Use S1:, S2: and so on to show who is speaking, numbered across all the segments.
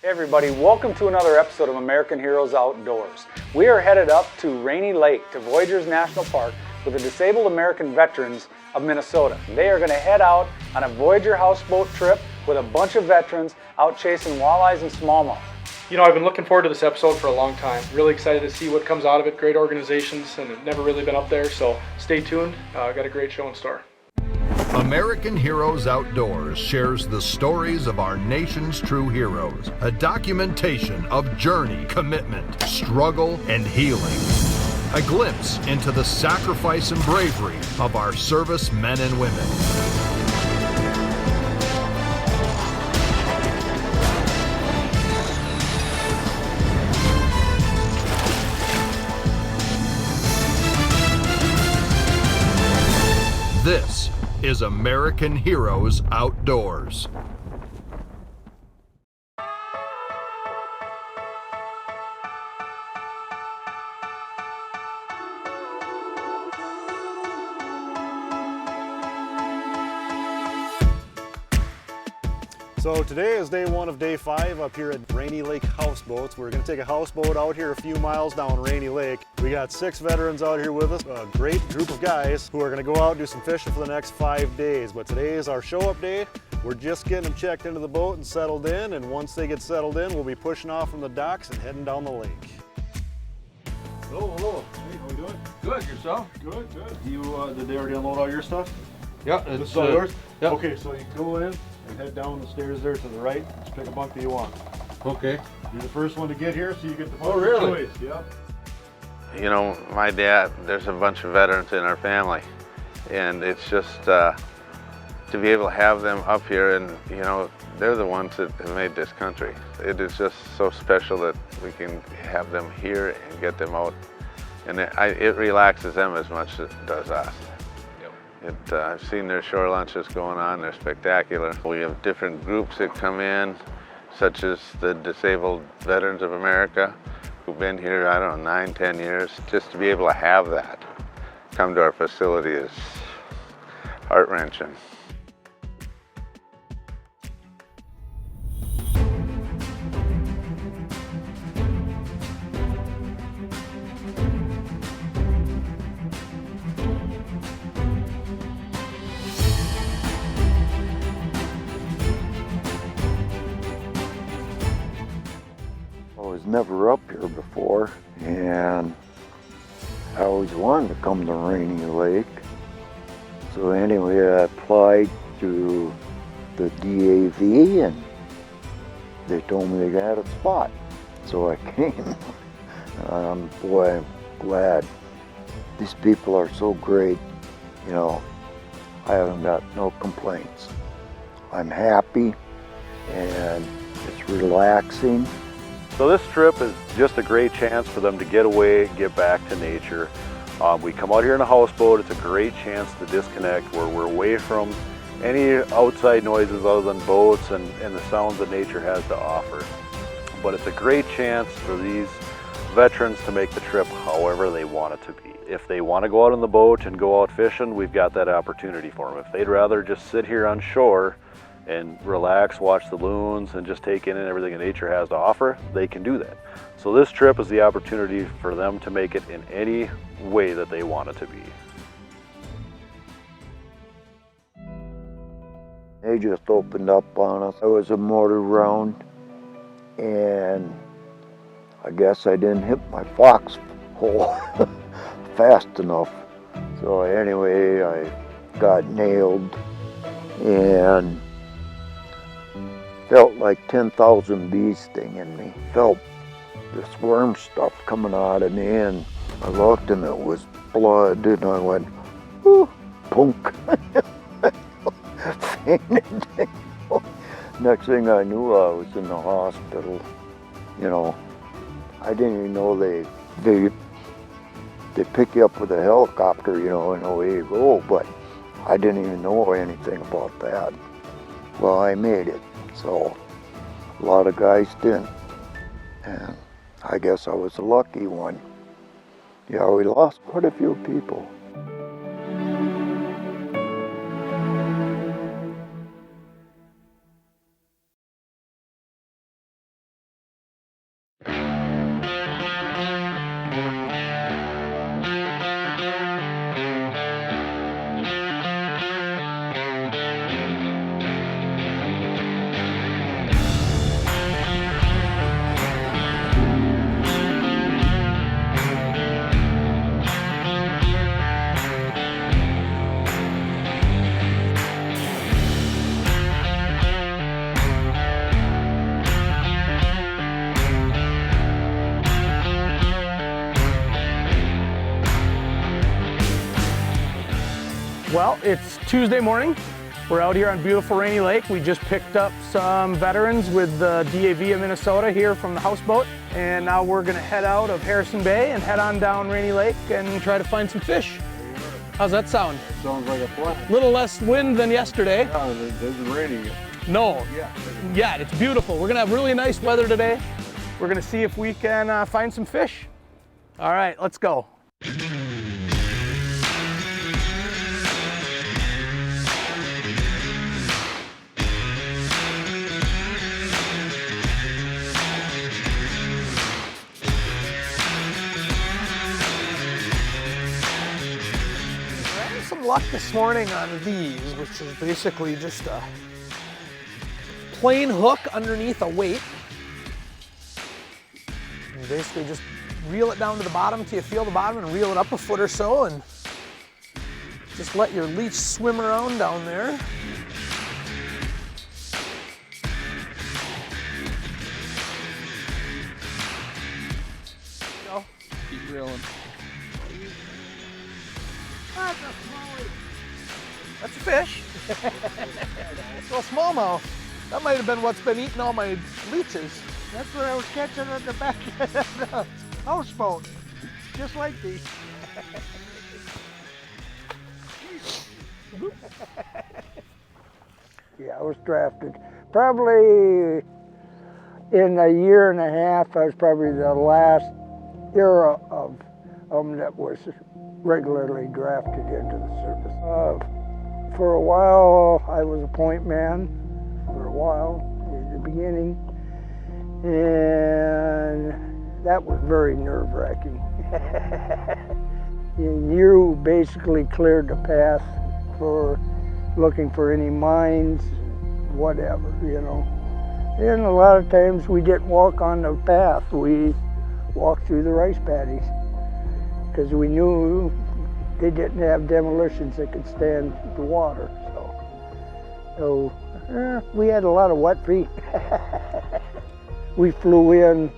S1: Hey everybody, welcome to another episode of American Heroes Outdoors. We are headed up to Rainy Lake to Voyageurs National Park with the Disabled American Veterans of Minnesota. They are going to head out on a Voyager houseboat trip with a bunch of veterans out chasing walleyes and smallmouth.
S2: You know, I've been looking forward to this episode for a long time. Really excited to see what comes out of it. Great organizations, and I've never really been up there, so stay tuned. Got a great show in store.
S3: American Heroes Outdoors shares the stories of our nation's true heroes, a documentation of journey, commitment, struggle, and healing. A glimpse into the sacrifice and bravery of our service men and women. This is American Heroes Outdoors.
S4: So today is day one of day 5 up here at Rainy Lake Houseboats. We're going to take a houseboat out here a few miles down Rainy Lake. We got 6 veterans out here with us, a great group of guys who are going to go out and do some fishing for the next 5 days. But today is our show up day. We're just getting them checked into the boat and settled in, and once they get settled in, we'll be pushing off from the docks and heading down the lake. Hello. Hey, how you doing?
S5: Good, yourself?
S4: Good. You, did they already unload all your stuff?
S5: Yeah,
S4: This is all yours?
S5: Yep.
S4: Okay, so you can go in and head down the stairs there to the right. Just pick a bunk that you want.
S5: Okay.
S4: You're the first one to get here, so you get the
S5: Oh, really?
S4: choice. Yep.
S6: You know, my dad, there's a bunch of veterans in our family, and it's just to be able to have them up here, and you know, they're the ones that have made this country. It is just so special that we can have them here and get them out, and it relaxes them as much as it does us. I've seen their shore lunches going on, they're spectacular. We have different groups that come in, such as the Disabled Veterans of America, who've been here, I don't know, 9, 10 years. Just to be able to have that come to our facility is heart-wrenching.
S7: I was never up here before, and I always wanted to come to Rainy Lake. So anyway, I applied to the DAV, and they told me they had a spot. So I came. Boy, I'm glad. These people are so great. You know, I haven't got no complaints. I'm happy, and it's relaxing.
S8: So this trip is just a great chance for them to get away, get back to nature. We come out here in a houseboat, it's a great chance to disconnect where we're away from any outside noises other than boats and the sounds that nature has to offer. But it's a great chance for these veterans to make the trip however they want it to be. If they want to go out on the boat and go out fishing, we've got that opportunity for them. If they'd rather just sit here on shore and relax, watch the loons, and just take in everything that nature has to offer, they can do that. So this trip is the opportunity for them to make it in any way that they want it to be.
S7: They just opened up on us. There was a motor round, and I guess I didn't hit my foxhole fast enough. So anyway, I got nailed, and felt like 10,000 bees stinging me. Felt this worm stuff coming out of me, and I looked and it was blood, and I went, ooh, punk. Fainted. Next thing I knew, I was in the hospital. You know, I didn't even know they pick you up with a helicopter, you know, and away you go, but I didn't even know anything about that. Well, I made it. So a lot of guys didn't, and I guess I was the lucky one. Yeah, we lost quite a few people.
S5: Well, it's Tuesday morning. We're out here on beautiful Rainy Lake. We just picked up some veterans with the DAV of Minnesota here from the houseboat. And now we're gonna head out of Harrison Bay and head on down Rainy Lake and try to find some fish. How's that sound?
S9: Sounds like a plan.
S5: A little less wind than yesterday.
S9: Yeah, it isn't raining yet.
S5: No, yeah, it's beautiful. We're gonna have really nice weather today. We're gonna see if we can find some fish. All right, let's go. Some luck this morning on these, which is basically just a plain hook underneath a weight. You basically just reel it down to the bottom till you feel the bottom and reel it up a foot or so and just let your leech swim around down there. Go.
S9: Keep reeling.
S5: That's a fish. So a smallmouth. That might have been what's been eating all my leeches.
S10: That's what I was catching at the back of the houseboat. Just like these.
S11: Yeah, I was drafted. Probably in a year and a half, I was probably the last era of them that was regularly drafted into the service. For a while, I was a point man for a while at the beginning, and that was very nerve-wracking. You basically cleared the path for looking for any mines, whatever, you know. And a lot of times we didn't walk on the path, we walked through the rice paddies because we knew they didn't have demolitions that could stand the water. So we had a lot of wet feet. We flew in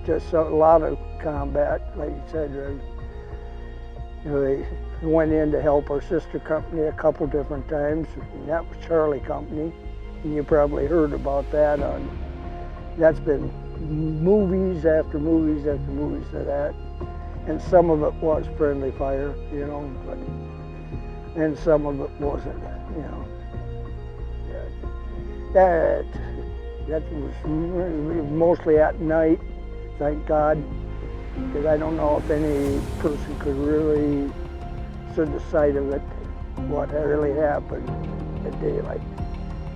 S11: just a lot of combat, like you said. We went in to help our sister company a couple different times, and that was Charlie Company. And you probably heard about that that's been movies after movies after movies of that. And some of it was friendly fire, you know, and some of it wasn't, you know. That was mostly at night, thank God, because I don't know if any person could really see the sight of it, what really happened at daylight.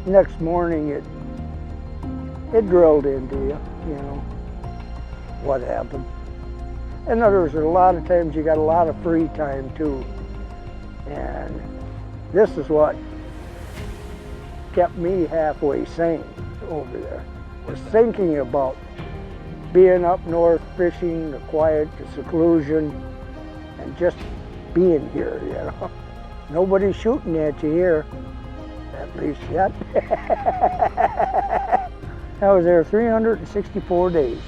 S11: Next morning, it drilled into you, you know, what happened. And there's a lot of times you got a lot of free time too. And this is what kept me halfway sane over there. Was thinking about being up north, fishing, the quiet, the seclusion, and just being here, you know. Nobody's shooting at you here, at least yet. I was there 364 days.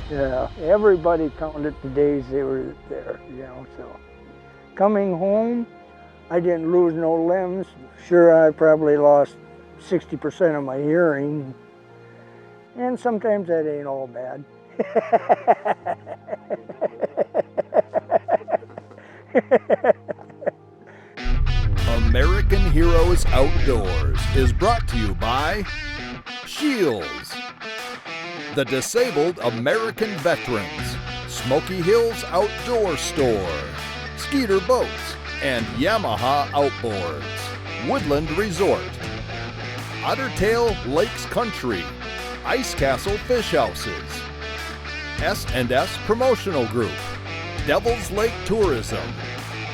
S11: Everybody counted the days they were there, you know, so. Coming home, I didn't lose no limbs. Sure, I probably lost 60% of my hearing, and sometimes that ain't all bad.
S3: American Heroes Outdoors is brought to you by SCHEELS, the Disabled American Veterans, Smoky Hills Outdoor Store, SKEETER Boats, and YAMAHA Outboards, Woodland Resort, Ottertail Lakes Country, Ice Castle Fish Houses, S&S Promotional Group, Devil's Lake Tourism,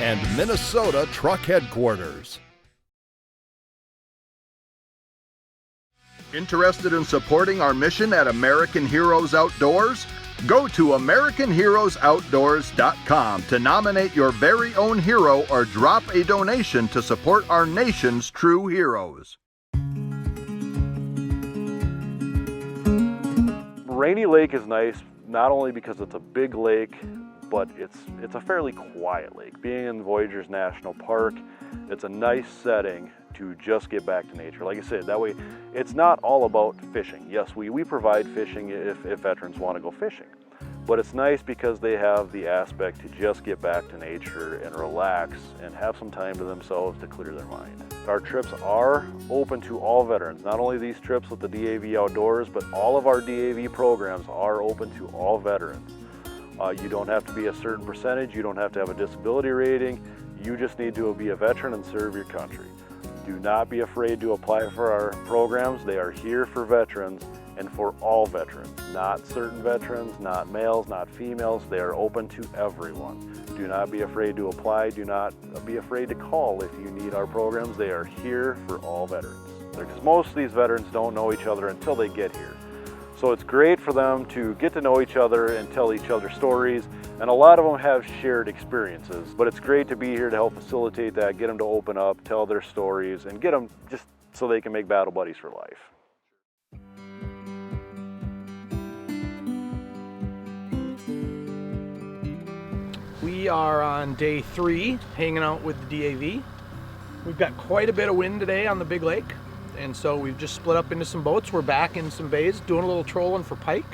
S3: and Minnesota Truck Headquarters. Interested in supporting our mission at American Heroes Outdoors? Go to AmericanHeroesOutdoors.com to nominate your very own hero or drop a donation to support our nation's true heroes.
S8: Rainy Lake is nice, not only because it's a big lake, but it's a fairly quiet lake. Being in Voyageurs National Park, it's a nice setting to just get back to nature. Like I said, that way it's not all about fishing. Yes, we provide fishing if veterans want to go fishing, but it's nice because they have the aspect to just get back to nature and relax and have some time to themselves to clear their mind. Our trips are open to all veterans. Not only these trips with the DAV Outdoors, but all of our DAV programs are open to all veterans. You don't have to be a certain percentage, you don't have to have a disability rating, you just need to be a veteran and serve your country. Do not be afraid to apply for our programs. They are here for veterans and for all veterans, not certain veterans, not males, not females. They are open to everyone. Do not be afraid to apply. Do not be afraid to call if you need our programs. They are here for all veterans. Because most of these veterans don't know each other until they get here. So it's great for them to get to know each other and tell each other stories, and a lot of them have shared experiences, but it's great to be here to help facilitate that, get them to open up, tell their stories, and get them just so they can make battle buddies for life.
S5: We are on day 3, hanging out with the DAV. We've got quite a bit of wind today on the big lake, and so we've just split up into some boats. We're back in some bays, doing a little trolling for pike.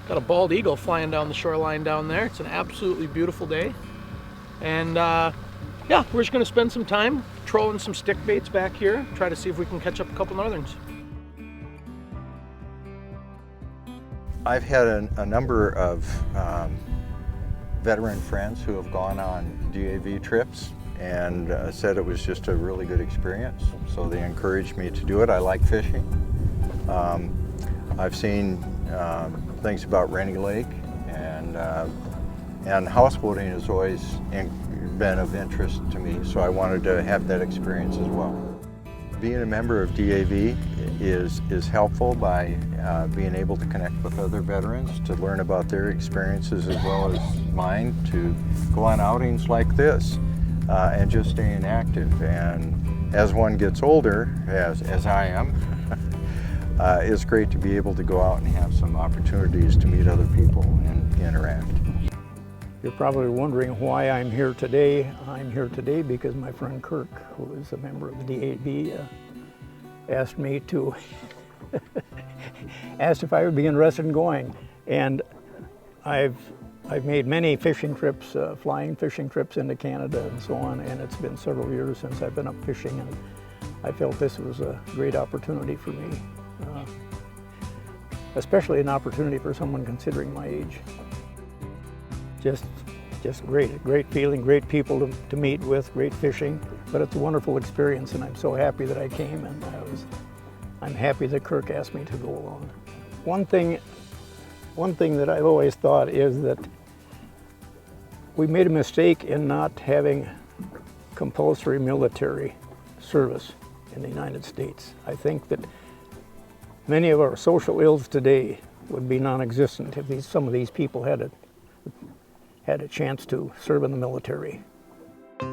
S5: Got a bald eagle flying down the shoreline down there. It's an absolutely beautiful day. And yeah, we're just gonna spend some time trolling some stick baits back here, try to see if we can catch up a couple northerns.
S12: I've had a number of veteran friends who have gone on DAV trips and said it was just a really good experience. So they encouraged me to do it. I like fishing. I've seen things about Rainy Lake, and houseboating has always been of interest to me, so I wanted to have that experience as well. Being a member of DAV is helpful by being able to connect with other veterans, to learn about their experiences as well as mine, to go on outings like this and just staying active. And as one gets older, as I am, it's great to be able to go out and have some opportunities to meet other people and interact.
S11: You're probably wondering why I'm here today. I'm here today because my friend Kirk, who is a member of the DAV, asked me to, asked if I would be interested in going. And I've made many fishing trips, flying fishing trips into Canada and so on, and it's been several years since I've been up fishing, and I felt this was a great opportunity for me. Especially an opportunity for someone considering my age. Just great feeling, great people to meet with, great fishing, but it's a wonderful experience, and I'm so happy that I came, and I'm happy that Kirk asked me to go along. One thing that I've always thought is that we made a mistake in not having compulsory military service in the United States. I think that many of our social ills today would be non-existent if some of these people had a chance to serve in the military.
S7: I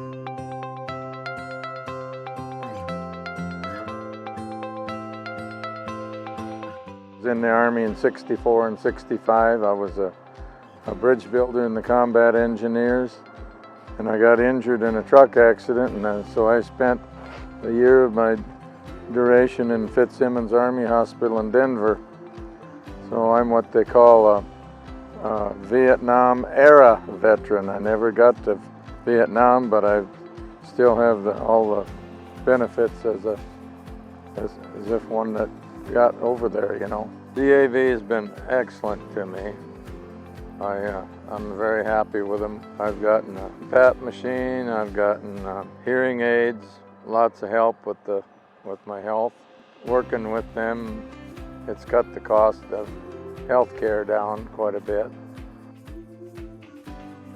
S7: was in the Army in '64 and '65. I was a bridge builder in the combat engineers, and I got injured in a truck accident, and so I spent a year of my duration in Fitzsimmons Army Hospital in Denver. So I'm what they call a Vietnam era veteran. I never got to Vietnam, but I still have all the benefits as if one that got over there, you know. DAV has been excellent to me. I'm very happy with them. I've gotten a PAP machine, I've gotten hearing aids, lots of help with my health. Working with them, it's cut the cost of health care down quite a bit.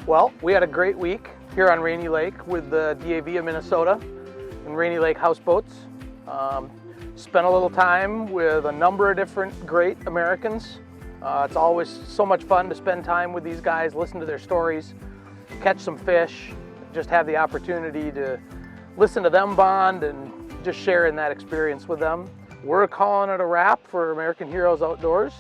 S5: Well, we had a great week here on Rainy Lake with the DAV of Minnesota and Rainy Lake Houseboats. Spent a little time with a number of different great Americans. It's always so much fun to spend time with these guys, listen to their stories, catch some fish, just have the opportunity to listen to them bond and just sharing that experience with them. We're calling it a wrap for American Heroes Outdoors.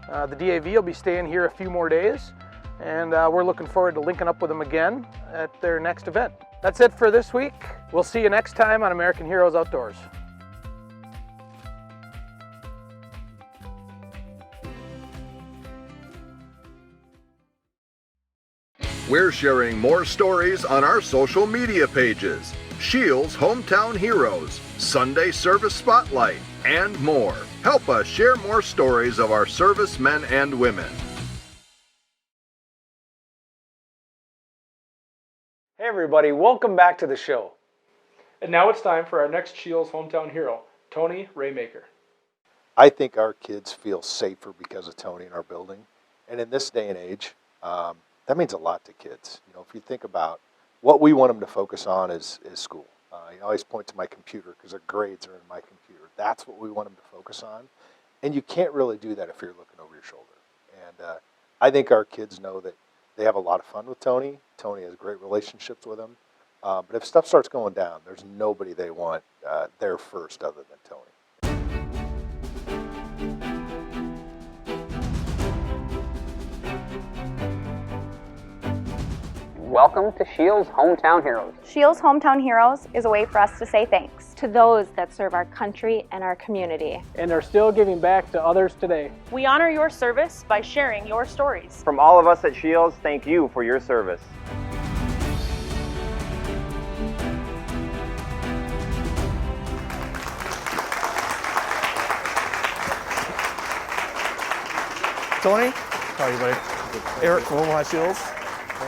S5: The DAV will be staying here a few more days. and we're looking forward to linking up with them again at their next event. That's it for this week. We'll see you next time on American Heroes Outdoors.
S3: We're sharing more stories on our social media pages. SCHEELS Hometown Heroes, Sunday Service Spotlight, and more. Help us share more stories of our servicemen and women.
S1: Hey everybody, welcome back to the show.
S2: And now it's time for our next SCHEELS Hometown Hero, Tony Raemaker.
S13: I think our kids feel safer because of Tony in our building. And in this day and age, that means a lot to kids. You know, if you think about what we want them to focus on is school. I always point to my computer because their grades are in my computer. That's what we want them to focus on. And you can't really do that if you're looking over your shoulder. And I think our kids know that they have a lot of fun with Tony. Tony has great relationships with them. But if stuff starts going down, there's nobody they want there first other than Tony.
S14: Welcome to SCHEELS Hometown Heroes.
S15: SCHEELS Hometown Heroes is a way for us to say thanks
S16: to those that serve our country and our community
S5: and are still giving back to others today.
S17: We honor your service by sharing your stories.
S18: From all of us at SCHEELS, thank you for your service.
S19: Tony, how are you, buddy? Eric from Omaha SCHEELS.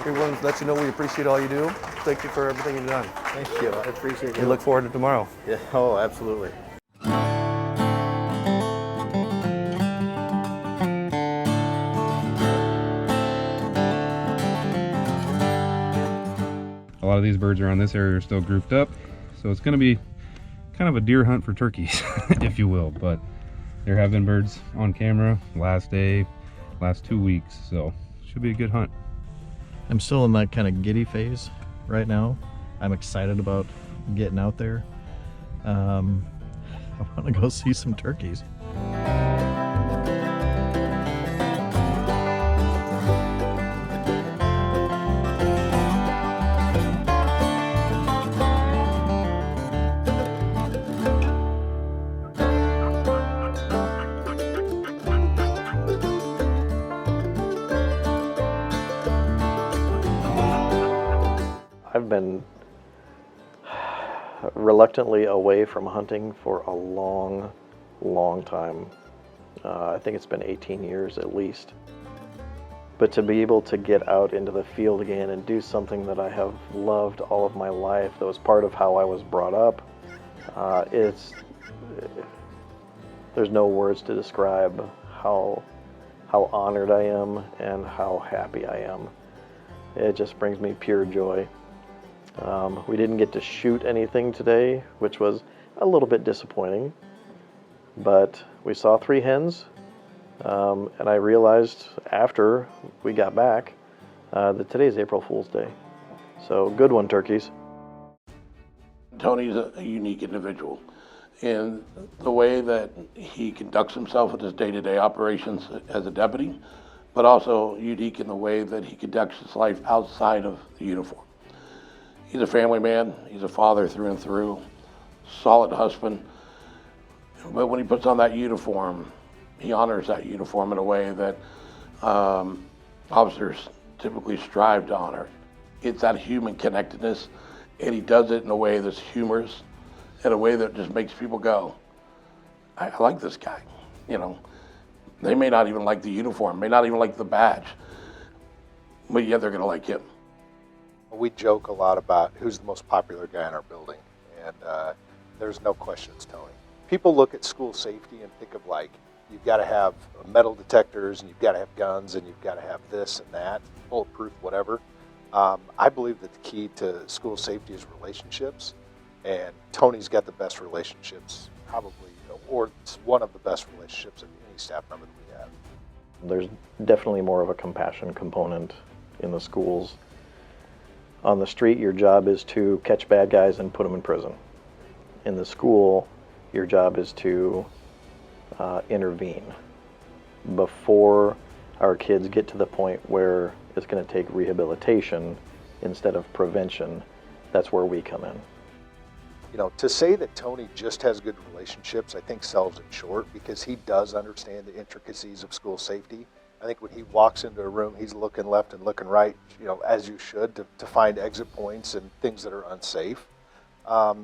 S19: We want to let you know we appreciate all you do. Thank you for everything you've done.
S13: Thank you. I appreciate it.
S19: We look forward to tomorrow.
S13: Yeah. Oh, absolutely.
S20: A lot of these birds around this area are still grouped up, so it's going to be kind of a deer hunt for turkeys, if you will. But there have been birds on camera last day, last 2 weeks, so should be a good hunt.
S21: I'm still in that kind of giddy phase right now. I'm excited about getting out there. I want to go see some turkeys.
S22: I've been reluctantly away from hunting for a long, long time. I think it's been 18 years at least. But to be able to get out into the field again and do something that I have loved all of my life, that was part of how I was brought up, there's no words to describe how honored I am and how happy I am. It just brings me pure joy. We didn't get to shoot anything today, which was a little bit disappointing, but we saw 3 hens, and I realized after we got back that today's April Fool's Day. So good one, turkeys.
S23: Tony's a unique individual in the way that he conducts himself with his day-to-day operations as a deputy, but also unique in the way that he conducts his life outside of the uniform. He's a family man, he's a father through and through, solid husband, but when he puts on that uniform, he honors that uniform in a way that officers typically strive to honor. It's that human connectedness, and he does it in a way that's humorous, in a way that just makes people go, I like this guy. You know, they may not even like the uniform, may not even like the badge, but yet they're gonna like him.
S13: We joke a lot about who's the most popular guy in our building, and there's no question it's Tony. People look at school safety and think of like, you've got to have metal detectors, and you've got to have guns, and you've got to have this and that, bulletproof, whatever. I believe that the key to school safety is relationships, and Tony's got the best relationships, probably, or it's one of the best relationships of any staff member that we have.
S22: There's definitely more of a compassion component in the schools. On the street, your job is to catch bad guys and put them in prison. In the school, your job is to intervene before our kids get to the point where it's going to take rehabilitation instead of prevention. That's where we come in.
S13: You know, to say that Tony just has good relationships, I think sells it short, because he does understand the intricacies of school safety. I think when he walks into a room, he's looking left and looking right, you know, as you should, to find exit points and things that are unsafe.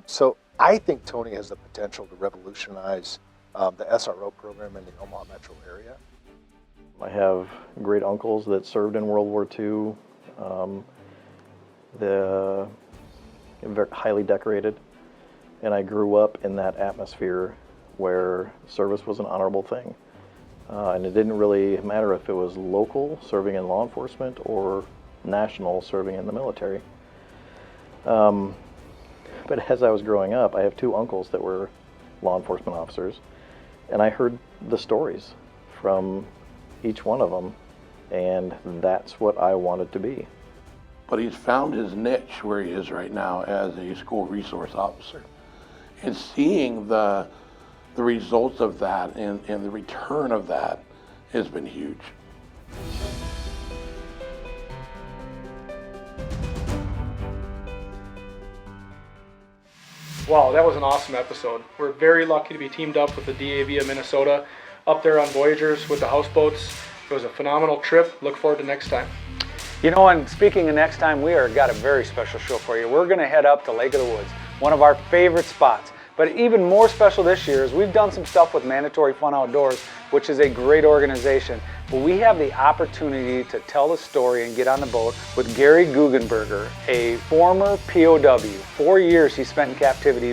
S13: So I think Tony has the potential to revolutionize the SRO program in the Omaha metro area.
S22: I have great uncles that served in World War II. They're very highly decorated, and I grew up in that atmosphere where service was an honorable thing. And it didn't really matter if it was local, serving in law enforcement, or national, serving in the military. But as I was growing up, I have two uncles that were law enforcement officers, and I heard the stories from each one of them, and that's what I wanted to be.
S23: But he's found his niche where he is right now as a school resource officer. And seeing the results of that and the return of that has been huge.
S2: Wow, that was an awesome episode. We're very lucky to be teamed up with the DAV of Minnesota up there on Voyagers with the houseboats. It was a phenomenal trip. Look forward to next time.
S1: You know, and speaking of next time, we got a very special show for you. We're going to head up to Lake of the Woods, one of our favorite spots. But even more special this year is we've done some stuff with Mandatory Fun Outdoors, which is a great organization. But we have the opportunity to tell the story and get on the boat with Gary Guggenberger, a former POW. 4 years he spent in captivity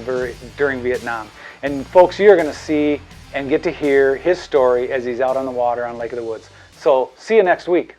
S1: during Vietnam. And folks, you're going to see and get to hear his story as he's out on the water on Lake of the Woods. So see you next week.